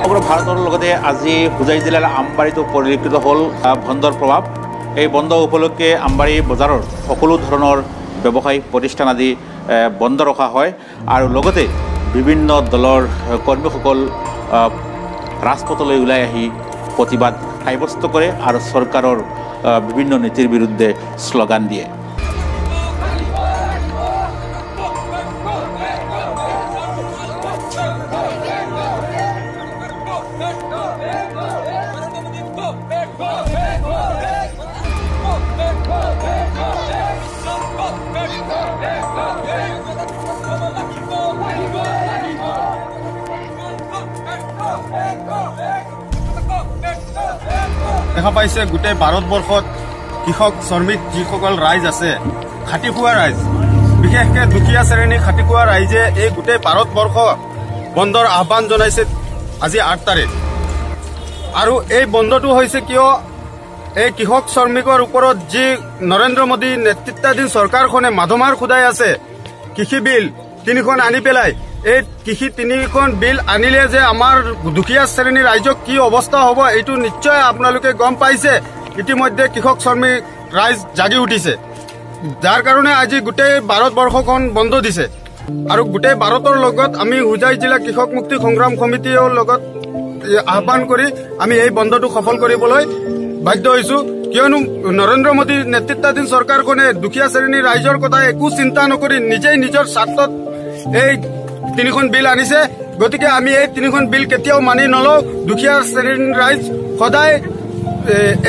সমগ্ৰ ভাৰতৰ লগতে আজি হোজাই জিলাৰ আমবাৰীতো পৰিলক্ষিত হ'ল বন্ধৰ প্ৰভাৱ। এই বন্ধ উপলক্ষে আমবাৰী বজাৰৰ সকলো ধৰণৰ ব্যৱসায়িক প্ৰতিষ্ঠান আদি বন্ধ ৰখা হয় আৰু লগতে বিভিন্ন দলৰ কৰ্মীসকল ৰাজপথলৈ ওলাই আহি প্ৰতিবাদ সাব্যস্ত কৰে আৰু চৰকাৰৰ বিভিন্ন নীতিৰ বিৰুদ্ধে শ্লোগান দিয়ে। দেখা পাইছে গোটেই ভাৰতবৰ্ষত কৃষক শ্ৰমিক যিসকল ৰাইজ আছে, খাটি খোৱা ৰাইজ, বিশেষকৈ দুখীয়া শ্ৰেণী খাটি খোৱা ৰাইজে এই গোটেই ভাৰতবৰ্ষ বন্ধৰ আহ্বান জনাইছে আজি 8 তাৰিখ। আৰু এই বন্ধটো হৈছে কিয় এই কৃষক শ্ৰমিকৰ ওপৰত যি নৰেন্দ্ৰ মোদী নেতৃত্বাধীন চৰকাৰখনে মাধমাৰ খুদাই আছে, কৃষি বিল 3খন আনি পেলাই এই কৃষি 3খন বিল আনিলে যে আমাৰ দুখীয়া শ্ৰেণীৰ ৰাইজক কি অৱস্থা হ'ব এইটো নিশ্চয় আপোনালোকে গম পাইছে। ইতিমধ্যে কৃষক শ্ৰমিক ৰাইজ জাগি উঠিছে, যাৰ কাৰণে আজি গোটেই ভাৰতবৰ্ষখন বন্ধ দিছে। আৰু গোটেই ভাৰতৰ লগত আমি হোজাই জিলা কৃষক মুক্তি সংগ্ৰাম সমিতিৰ লগত আহ্বান কৰি আমি এই বন্ধটো সফল কৰিবলৈ বাধ্য হৈছো, কিয়নো নৰেন্দ্ৰ মোদীৰ নেতৃত্বাধীন চৰকাৰখনে দুখীয়া শ্ৰেণীৰ ৰাইজৰ কথা একো চিন্তা নকৰি নিজেই নিজৰ স্বাৰ্থত এই 3খন বিল আনিছে। গতিকে আমি এই 3খন বিল কেতিয়াও মানি নলওঁ। দুখীয়া শ্ৰেণীৰ ৰাইজ সদায়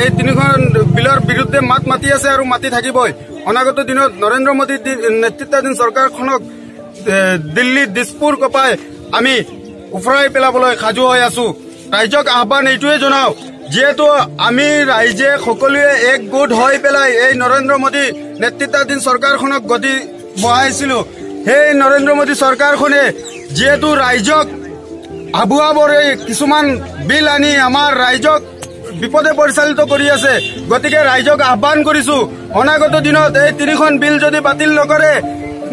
এই 3খন বিলৰ বিৰুদ্ধে মাত মাতি আছে আৰু মাতি থাকিবই। অনাগত দিনত নৰেন্দ্ৰ মোদীৰ নেতৃত্বাধীন চৰকাৰখনক দিল্লী দিছপুৰ কপাই আমি উফৰাই পেলাবলৈ সাজু হৈ আছো। ৰাইজক আহ্বান এইটোৱে জনাওঁ, যিহেতু আমি ৰাইজে সকলোৱে একগোট হৈ পেলাই এই নৰেন্দ্ৰ মোদী নেতৃত্বাধীন চৰকাৰখনক গতি বঢ়াইছিলো, সেই নৰেন্দ্ৰ মোদী চৰকাৰখনে যিহেতু ৰাইজক আবুৱাবৰে কিছুমান বিল আনি আমাৰ ৰাইজক বিপদে পৰিচালিত কৰি আছে। গতিকে ৰাইজক আহ্বান কৰিছো, অনাগত দিনত এই 3খন বিল যদি বাতিল নকৰে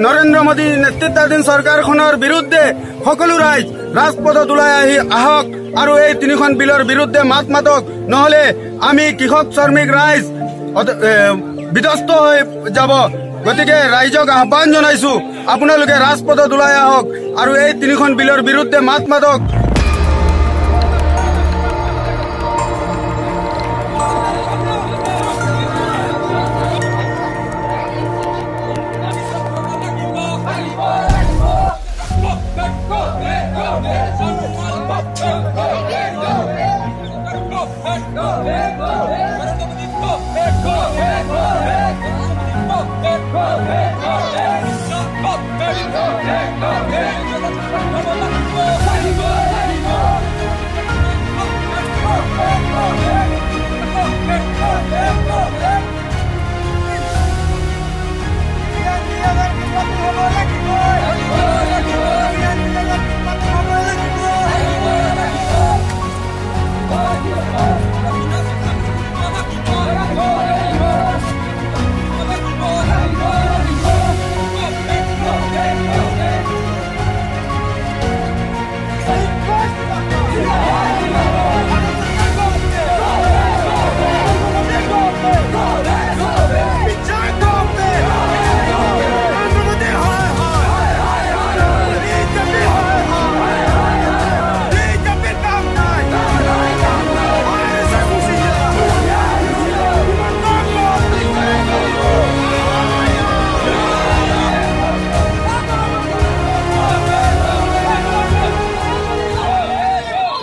নৰেন্দ্ৰ মোদী নেতৃত্বাধীন চৰকাৰখনৰ বিৰুদ্ধে সকলো ৰাইজ ৰাজপথত ওলাই আহক আৰু এই 3খন বিলৰ বিৰুদ্ধে মাত মাতক, নহলে আমি কৃষক শ্ৰমিক ৰাইজ বিধ্বস্ত হৈ যাব। গতিকে ৰাইজক আহ্বান জনাইছো, আপোনালোকে ৰাজপথত ওলাই আহক আৰু এই 3খন বিলৰ বিৰুদ্ধে মাত মাতক।